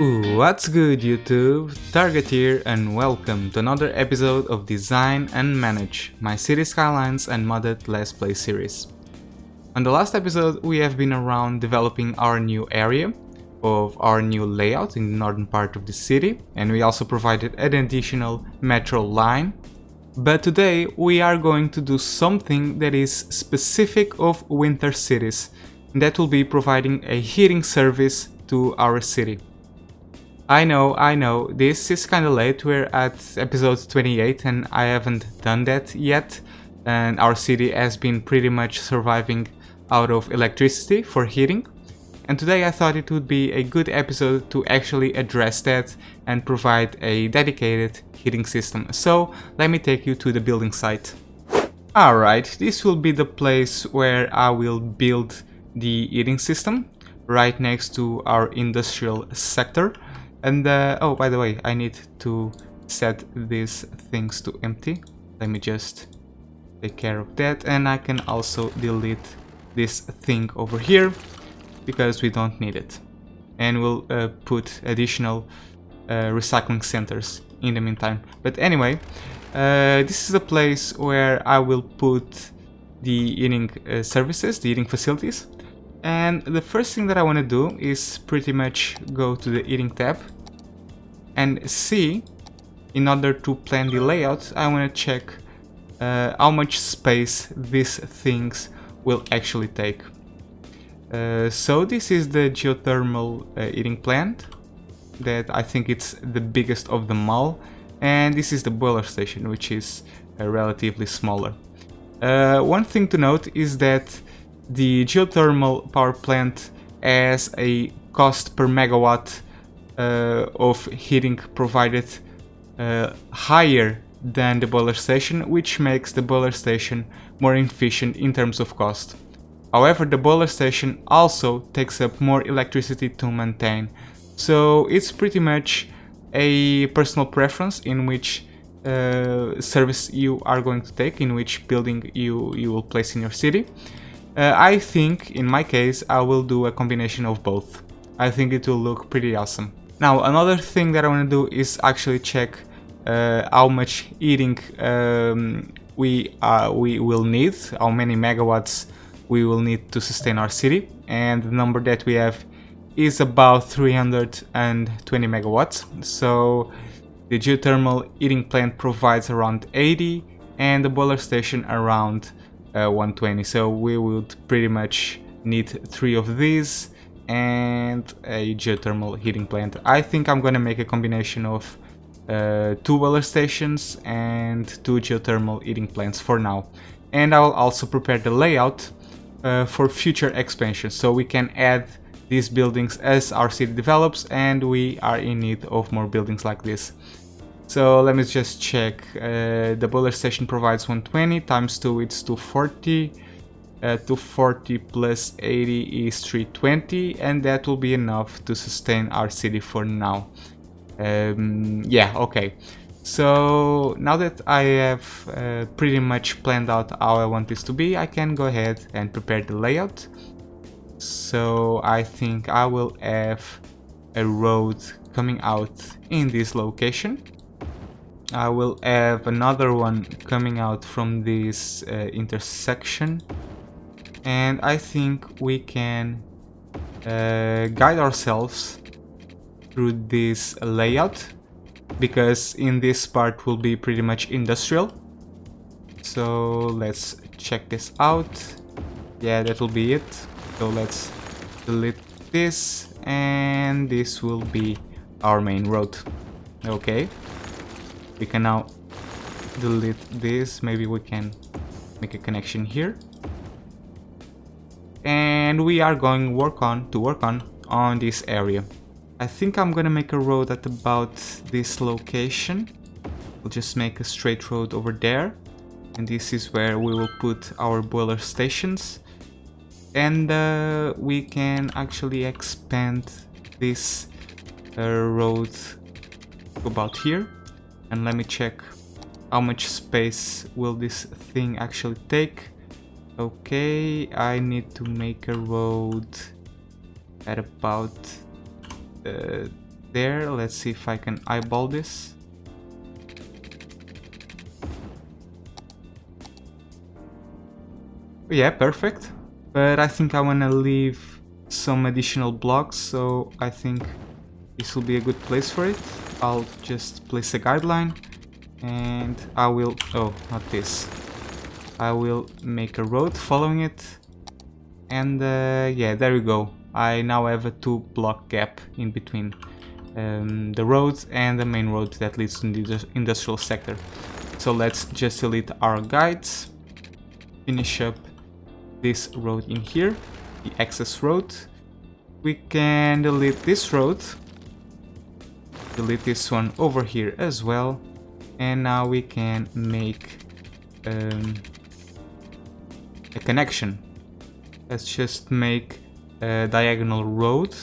What's good YouTube? Target here and welcome to another episode of Design and Manage, my city Skylines Unmodded Let's Play series. On the last episode we have been around developing our new area of our new layout in the northern part of the city, and we also provided an additional metro line. But today we are going to do something that is specific of winter cities, and that will be providing a heating service to our city. I know, this is kinda late, we're at episode 28 and I haven't done that yet, and our city has been pretty much surviving out of electricity for heating, and today I thought it would be a good episode to actually address that and provide a dedicated heating system. So let me take you to the building site. Alright, this will be the place where I will build the heating system, right next to our industrial sector. And oh, by the way, I need to set these things to empty. Let me just take care of that, and I can also delete this thing over here because we don't need it. And we'll put additional recycling centers in the meantime. But anyway, this is the place where I will put the heating services, the heating facilities. And the first thing that I want to do is pretty much go to the heating tab and see, in order to plan the layout, I want to check how much space these things will actually take. So this is the geothermal heating plant, that I think it's the biggest of them all, and this is the boiler station, which is relatively smaller. One thing to note is that the geothermal power plant has a cost per megawatt of heating provided higher than the boiler station, which makes the boiler station more efficient in terms of cost. However, the boiler station also takes up more electricity to maintain, so it's pretty much a personal preference in which service you are going to take, in which building you will place in your city. I think, in my case, I will do a combination of both. I think it will look pretty awesome. Now, another thing that I want to do is actually check how much heating we will need, how many megawatts we will need to sustain our city, and the number that we have is about 320 megawatts. So the geothermal heating plant provides around 80 and the boiler station around 120, so we would pretty much need 3 of these and a geothermal heating plant. I think I'm gonna make a combination of 2 boiler stations and 2 geothermal heating plants for now, and I will also prepare the layout for future expansion, so we can add these buildings as our city develops and we are in need of more buildings like this. So let me just check. The boiler station provides 120 times 2, it's 240. 240 plus 80 is 320, and that will be enough to sustain our city for now. Yeah, okay. So now that I have pretty much planned out how I want this to be, I can go ahead and prepare the layout. So I think I will have a road coming out in this location. I will have another one coming out from this intersection, and I think we can guide ourselves through this layout, because in this part will be pretty much industrial. So let's check this out. Yeah, that will be it. So let's delete this, and this will be our main road. Okay. We can now delete this, maybe we can make a connection here. And we are going to work on this area. I think I'm gonna make a road at about this location. We'll just make a straight road over there. And this is where we will put our boiler stations. And we can actually expand this road to about here. And let me check how much space will this thing actually take. Okay, I need to make a road at about there. Let's see if I can eyeball this. Yeah, perfect. But I think I want to leave some additional blocks, so I think this will be a good place for it. I'll just place a guideline and I will... oh, not this. I will make a road following it. And yeah, there we go. I now have a 2-block gap in between the road and the main road that leads to the industrial sector. So let's just delete our guides, finish up this road in here, the access road. We can delete this road, delete this one over here as well, and now we can make a connection. Let's just make a diagonal road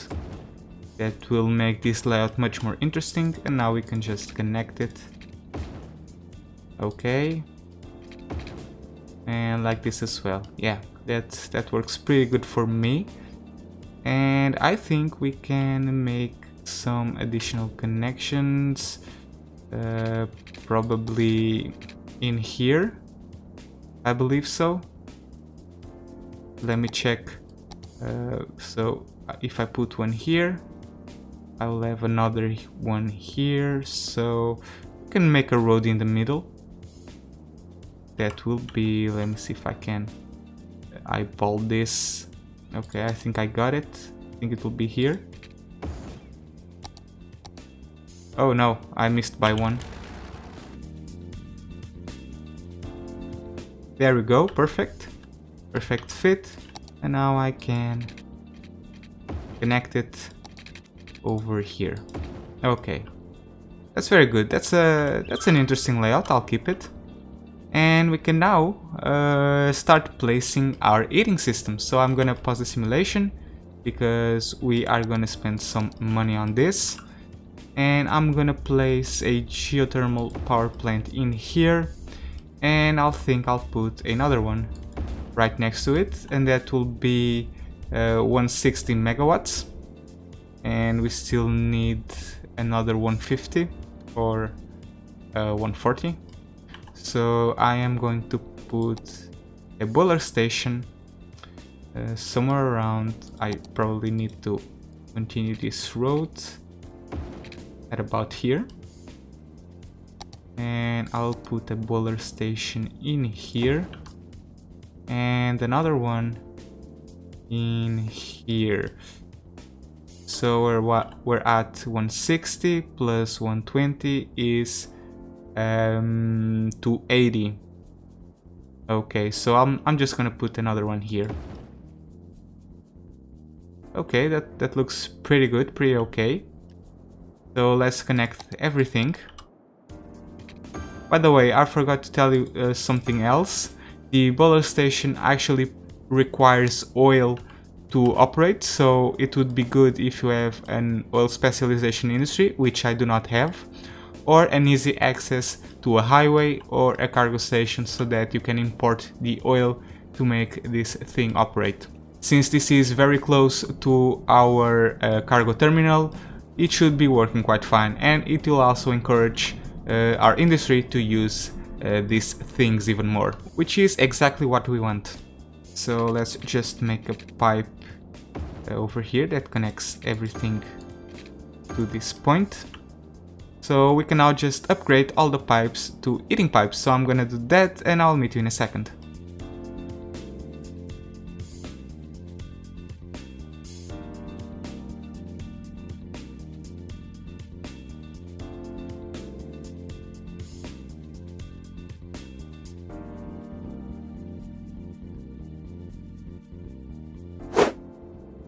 that will make this layout much more interesting, and now we can just connect it. Okay, and like this as well. Yeah, that works pretty good for me. And I think we can make some additional connections, probably in here, I believe so. Let me check. So if I put one here, I will have another one here, so we can make a road in the middle. That will be, let me see if I can eyeball this. Okay, I think I got it. I think it will be here. Oh no, I missed by one. There we go, perfect. Perfect fit. And now I can connect it over here. Okay, that's very good. That's an interesting layout. I'll keep it. And we can now start placing our eating system. So I'm gonna pause the simulation because we are gonna spend some money on this. And I'm gonna place a geothermal power plant in here, and I'll put another one right next to it, and that will be 160 megawatts. And we still need another 150 or 140. So I am going to put a boiler station somewhere around. I probably need to continue this road at about here. And I'll put a boiler station in here. And another one in here. So we're at 160 plus 120 is 280. Okay, so I'm just gonna put another one here. Okay, that looks pretty good, pretty okay. So let's connect everything. By the way, I forgot to tell you something else. The boiler station actually requires oil to operate, so it would be good if you have an oil specialization industry, which I do not have, or an easy access to a highway or a cargo station so that you can import the oil to make this thing operate. Since this is very close to our cargo terminal, it should be working quite fine, and it will also encourage our industry to use these things even more, which is exactly what we want. So let's just make a pipe over here that connects everything to this point. So we can now just upgrade all the pipes to eating pipes. So I'm gonna do that and I'll meet you in a second.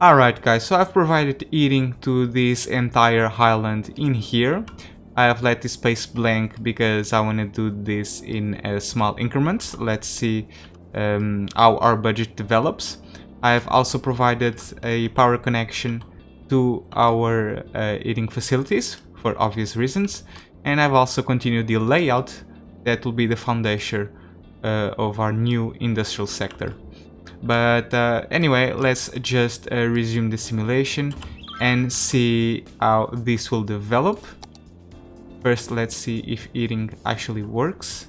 Alright guys, so I've provided eating to this entire highland in here. I have let this space blank because I want to do this in small increments. Let's see how our budget develops. I have also provided a power connection to our eating facilities for obvious reasons. And I've also continued the layout that will be the foundation of our new industrial sector. But anyway, let's just resume the simulation and see how this will develop. First, let's see if heating actually works.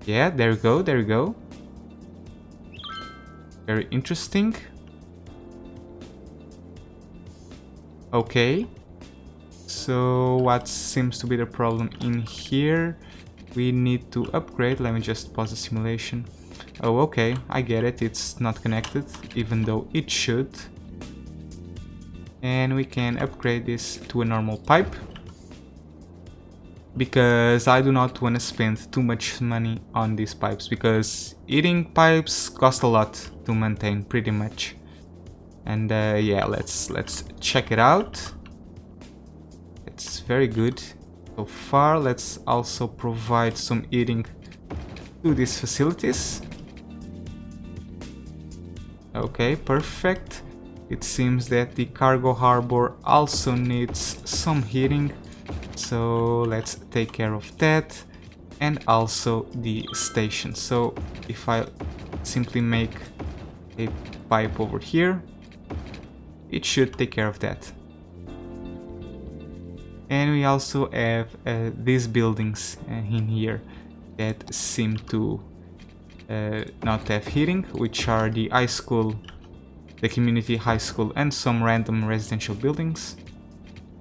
Yeah, there we go, there we go. Very interesting. Okay. So what seems to be the problem in here? We need to upgrade. Let me just pause the simulation. Oh, okay, I get it. It's not connected, even though it should. And we can upgrade this to a normal pipe, because I do not want to spend too much money on these pipes, because heating pipes cost a lot to maintain, pretty much. And yeah, let's check it out. It's very good so far. Let's also provide some heating to these facilities. Okay, perfect. It seems that the cargo harbor also needs some heating, so let's take care of that, and also the station. So if I simply make a pipe over here, it should take care of that. And we also have these buildings in here that seem to not have heating, which are the high school, the community high school, and some random residential buildings.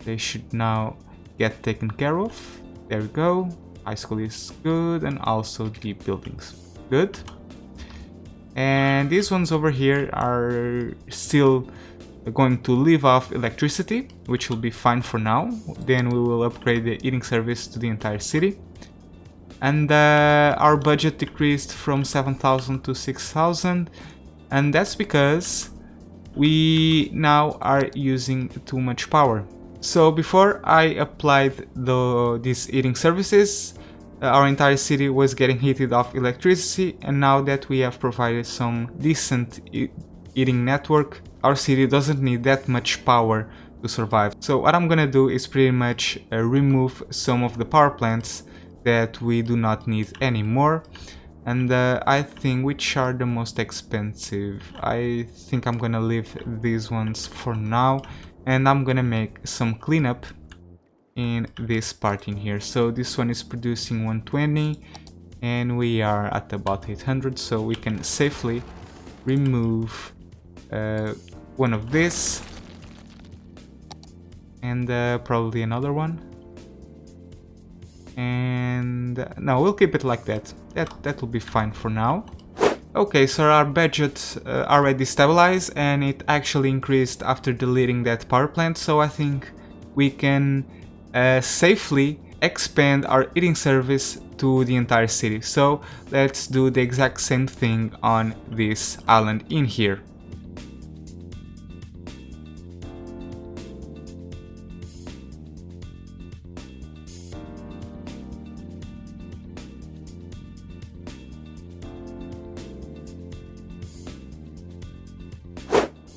They should now get taken care of. There we go. High school is good, and also the buildings. Good. And these ones over here are still going to live off electricity, which will be fine for now. Then we will upgrade the heating service to the entire city. And our budget decreased from 7,000 to 6,000, and that's because we now are using too much power. So before I applied these heating services, our entire city was getting heated off electricity, and now that we have provided some decent heating network, our city doesn't need that much power to survive. So what I'm gonna do is pretty much remove some of the power plants that we do not need anymore, and I think which are the most expensive. I think I'm gonna leave these ones for now, and I'm gonna make some cleanup in this part in here. So this one is producing 120 and we are at about 800, so we can safely remove one of this and probably another one. And no, we'll keep it like that. That will be fine for now. Okay, so our budget already stabilized, and it actually increased after deleting that power plant, so I think we can safely expand our heating service to the entire city. So let's do the exact same thing on this island in here.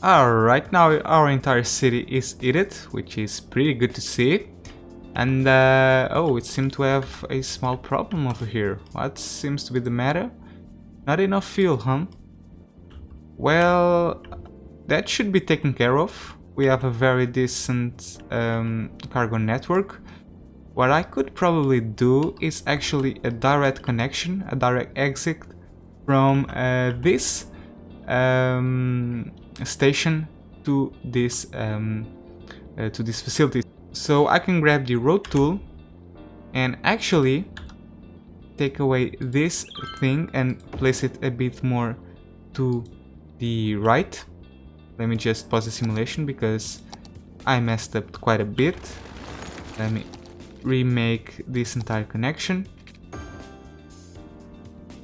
Alright, now our entire city is heated, which is pretty good to see. And oh, it seemed to have a small problem over here. What seems to be the matter? Not enough fuel, huh? Well, that should be taken care of. We have a very decent cargo network. What I could probably do is actually a direct connection, a direct exit from this station to this facility. So I can grab the road tool and actually take away this thing and place it a bit more to the right. Let me just pause the simulation because I messed up quite a bit. Let me remake this entire connection.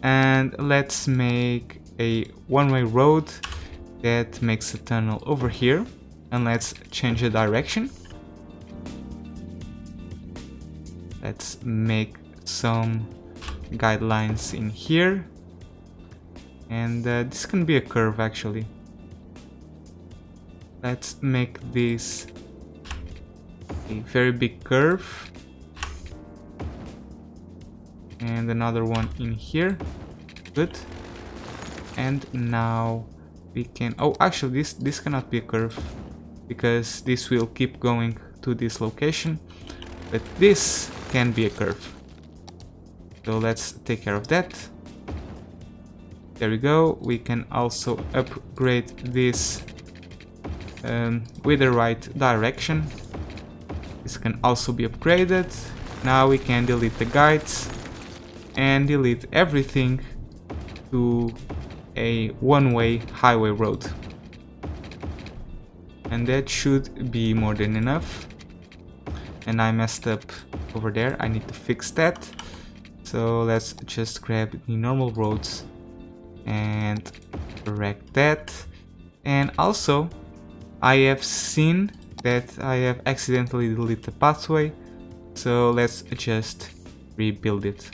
And let's make a one-way road that makes a tunnel over here, and let's change the direction. Let's make some guidelines in here, and this can be a curve actually. Let's make this a very big curve, and another one in here. Good. And now we can, oh, actually this cannot be a curve because this will keep going to this location, but this can be a curve. So let's take care of that. There we go. We can also upgrade this with the right direction. This can also be upgraded. Now we can delete the guides and delete everything to a one-way highway road. And that should be more than enough. And I messed up over there. I need to fix that. So let's just grab the normal roads and correct that. And also, I have seen that I have accidentally deleted the pathway. So let's just rebuild it.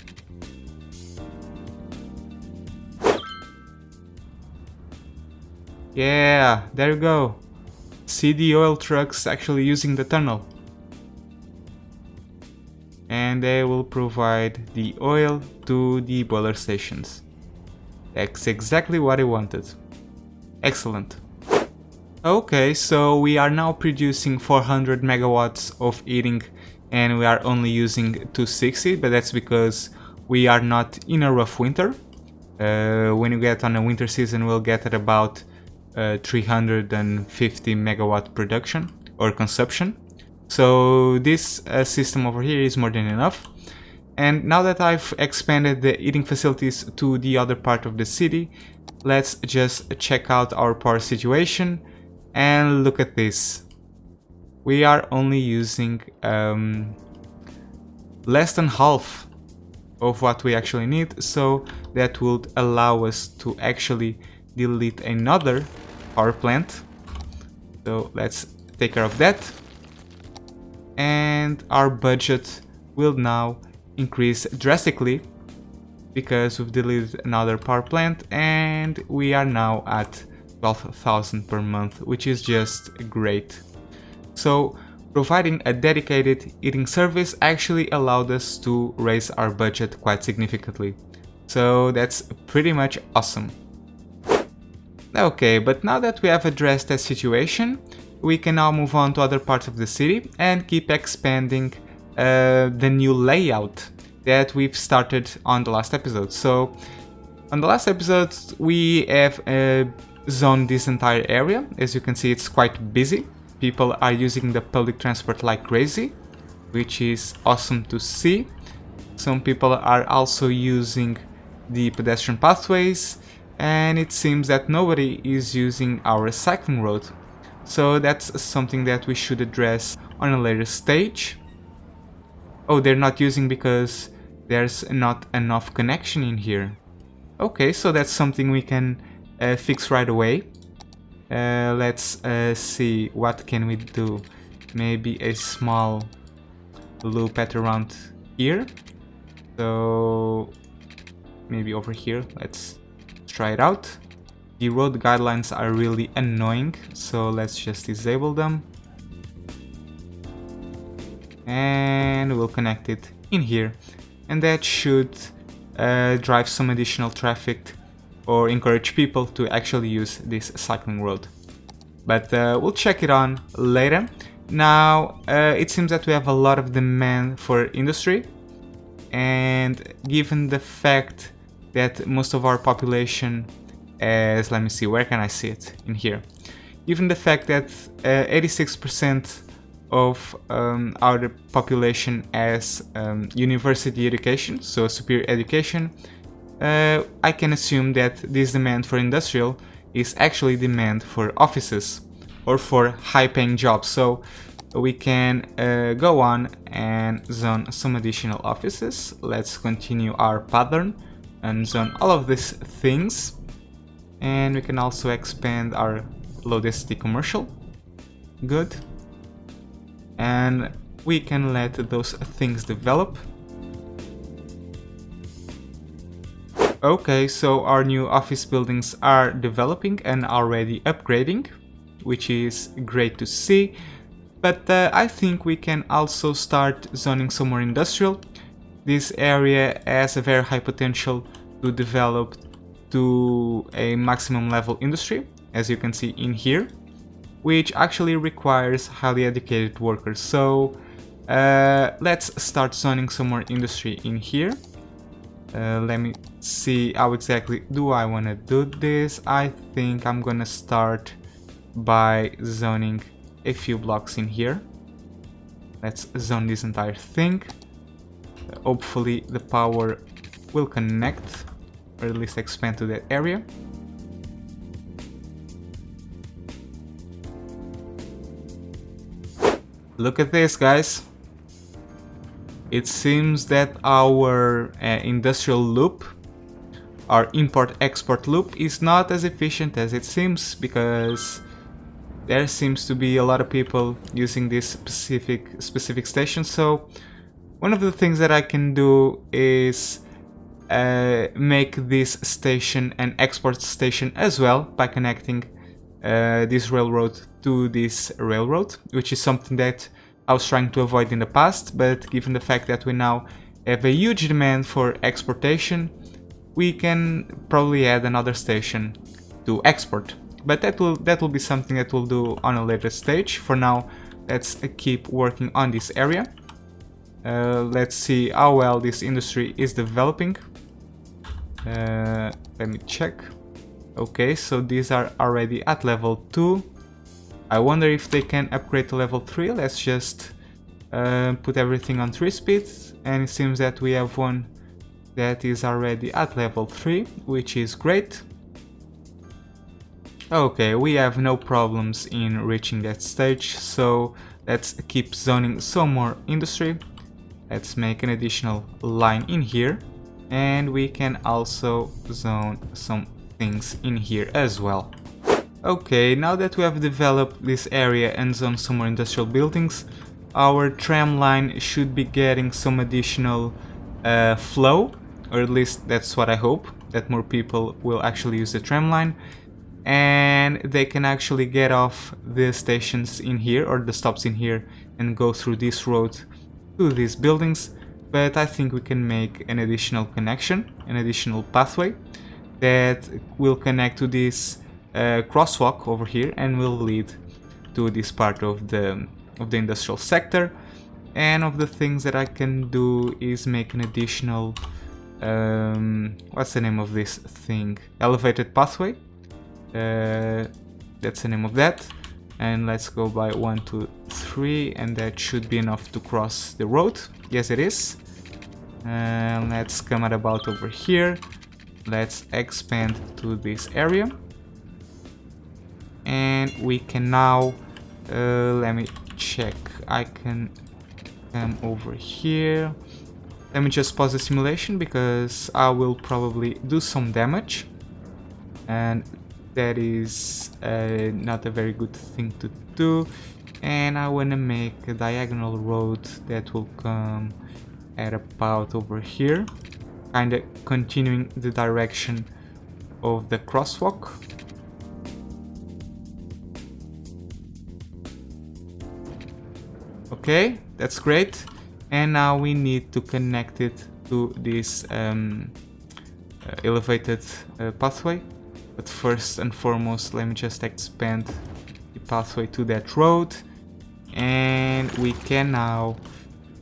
Yeah, there you go. See the oil trucks actually using the tunnel. And they will provide the oil to the boiler stations. That's exactly what I wanted. Excellent. Okay, so we are now producing 400 megawatts of heating and we are only using 260, but that's because we are not in a rough winter. When you get on a winter season, we'll get at about 350 megawatt production or consumption. So this system over here is more than enough. And now that I've expanded the heating facilities to the other part of the city, let's just check out our power situation and look at this. We are only using less than half of what we actually need, so that would allow us to actually delete another power plant. So let's take care of that. And our budget will now increase drastically because we've deleted another power plant and we are now at 12,000 per month, which is just great. So providing a dedicated heating service actually allowed us to raise our budget quite significantly. So that's pretty much awesome. Okay, but now that we have addressed that situation, we can now move on to other parts of the city and keep expanding the new layout that we've started on the last episode. So on the last episode we have zoned this entire area. As you can see, it's quite busy. People are using the public transport like crazy, which is awesome to see. Some people are also using the pedestrian pathways, and it seems that nobody is using our cycling road. So that's something that we should address on a later stage. Oh, they're not using because there's not enough connection in here. Okay, so that's something we can fix right away. Let's see, what can we do? Maybe a small loop at around here. So maybe over here, let's try it out. The road guidelines are really annoying, so let's just disable them. And we'll connect it in here. And that should drive some additional traffic or encourage people to actually use this cycling road. But we'll check it on later. Now, it seems that we have a lot of demand for industry. And given the fact that most of our population as, let me see, where can I see it? In here. Given the fact that 86% of our population has university education, so superior education, I can assume that this demand for industrial is actually demand for offices or for high-paying jobs. So we can go on and zone some additional offices. Let's continue our pattern and zone all of these things. And we can also expand our low density commercial. Good. And we can let those things develop. Okay, so our new office buildings are developing and already upgrading, which is great to see. But I think we can also start zoning some more industrial. This area has a very high potential to develop to a maximum level industry, as you can see in here. which actually requires highly educated workers. So let's start zoning some more industry in here. Let me see how exactly do I want to do this. I think I'm gonna start by zoning a few blocks in here. Let's zone this entire thing. Hopefully the power will connect, or at least expand to that area. Look at this, guys. It seems that our industrial loop, our import-export loop, is not as efficient as it seems, because there seems to be a lot of people using this specific station. So one of the things that I can do is make this station an export station as well by connecting this railroad to this railroad, which is something that I was trying to avoid in the past, but given the fact that we now have a huge demand for exportation, we can probably add another station to export. But that will be something that we'll do on a later stage. For now, let's keep working on this area. Let's see how well this industry is developing. Let me check. Okay, so these are already at level 2. I wonder if they can upgrade to level 3. Let's just put everything on 3 speeds, and it seems that we have one that is already at level 3, which is great. Okay, we have no problems in reaching that stage, so let's keep zoning some more industry. Let's make an additional line in here, and we can also zone some things in here as well. Okay, now that we have developed this area and zoned some more industrial buildings, our tram line should be getting some additional flow, or at least that's what I hope, that more people will actually use the tram line, and they can actually get off the stations in here, or the stops in here, and go through this road to these buildings. But I think we can make an additional connection, an additional pathway that will connect to this crosswalk over here and will lead to this part of the industrial sector. And of the things that I can do is make an additional what's the name of this thing? Elevated pathway. That's the name of that. And let's go by 1, 2, 3, and that should be enough to cross the road. Yes, it is. Let's come at about over here. Let's expand to this area. And we can now, let me check, I can come over here. Let me just pause the simulation because I will probably do some damage. And that is not a very good thing to do. And I want to make a diagonal road that will come at about over here, kind of continuing the direction of the crosswalk. Okay, that's great. And now we need to connect it to this elevated pathway. But first and foremost, let me just expand the pathway to that road. And we can now,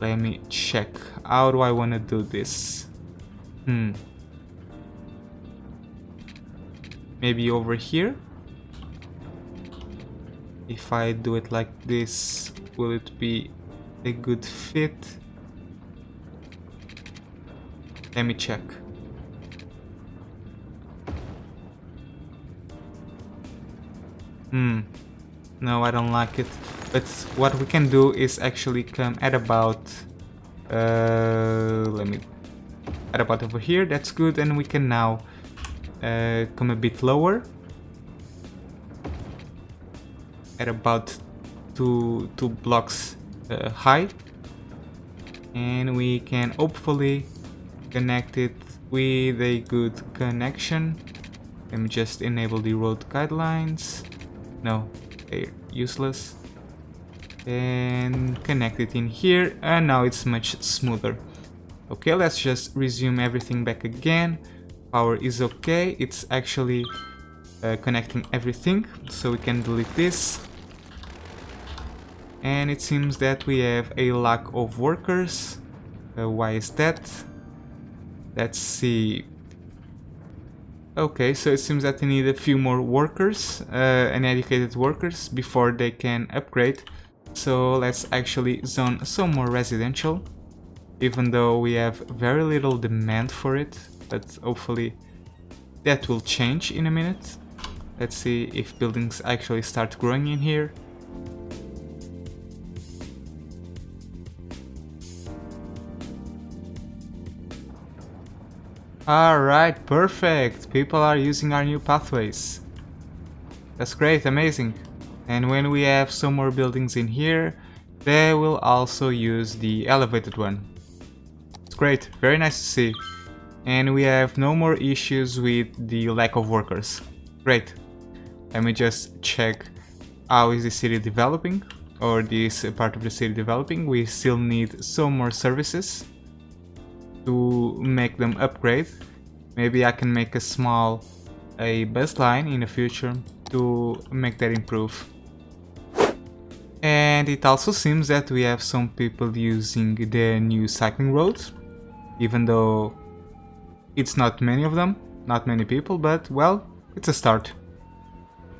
let me check, how do I want to do this? Maybe over here? If I do it like this, will it be a good fit? Let me check. No, I don't like it. But what we can do is actually come at about at about over here. That's good, and we can now come a bit lower at about two blocks high, and we can hopefully connect it with a good connection. Let me just enable the road guidelines. No, they're useless. And connect it in here, and now it's much smoother. Okay, let's just resume everything back again. Power is okay, it's actually connecting everything, so we can delete this. and it seems that we have a lack of workers. Why is that? Let's see. Okay, so it seems that they need a few more workers, and educated workers, before they can upgrade. So let's actually zone some more residential, even though we have very little demand for it, but hopefully that will change in a minute. Let's see if buildings actually start growing in here. Alright, perfect! People are using our new pathways. That's great, amazing. And when we have some more buildings in here, they will also use the elevated one. It's great, very nice to see. And we have no more issues with the lack of workers. Great. Let me just check how is the city developing, or this part of the city developing. We still need some more services to make them upgrade. Maybe I can make a bus line in the future to make that improve. And it also seems that we have some people using the new cycling roads, even though it's not many of them, not many people, but well, it's a start.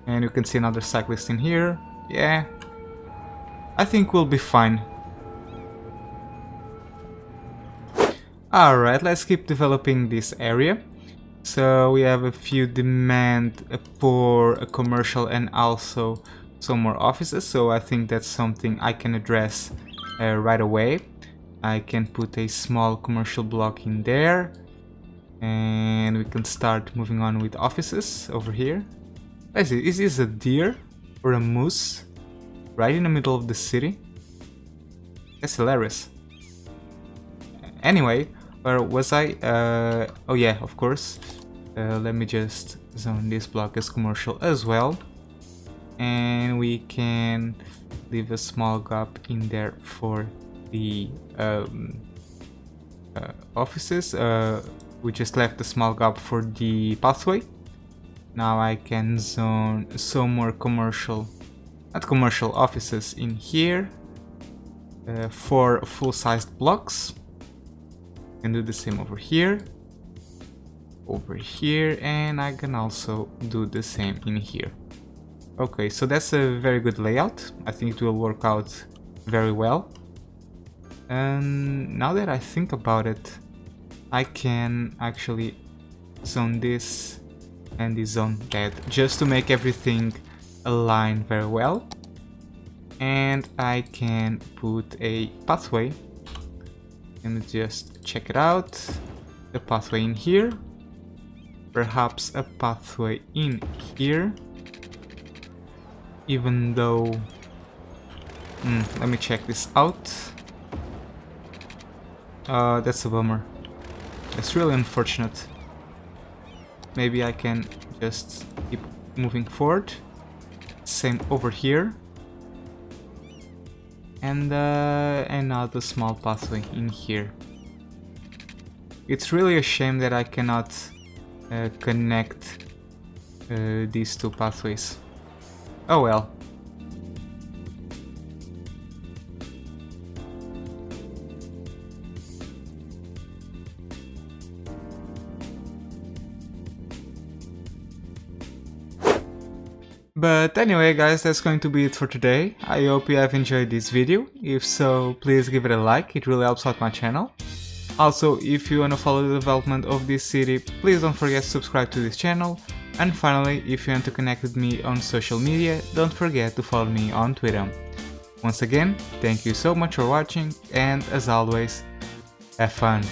And you can see another cyclist in here. Yeah, I think we'll be fine. Alright, let's keep developing this area. So we have a few demand for a commercial and also some more offices, so I think that's something I can address right away. I can put a small commercial block in there, and we can start moving on with offices over here. Let's see, is this a deer or a moose right in the middle of the city? That's hilarious. Anyway, where was I? Oh yeah, of course. Let me just zone this block as commercial as well. And we can leave a small gap in there for the offices. We just left a small gap for the pathway. Now I can zone some more commercial, not commercial, offices in here for full-sized blocks. Can do the same over here, and I can also do the same in here. Okay, so that's a very good layout. I think it will work out very well. And now that I think about it, I can actually zone this and zone that, just to make everything align very well. And I can put a pathway. Let me just check it out. The pathway in here. Perhaps a pathway in here. Even though... let me check this out. That's a bummer. That's really unfortunate. Maybe I can just keep moving forward. Same over here. And another small pathway in here. It's really a shame that I cannot connect these two pathways. Oh well. But anyway guys, that's going to be it for today. I hope you have enjoyed this video. If so, please give it a like, it really helps out my channel. Also, if you want to follow the development of this city, please don't forget to subscribe to this channel. And finally, if you want to connect with me on social media, don't forget to follow me on Twitter. Once again, thank you so much for watching, and as always, have fun!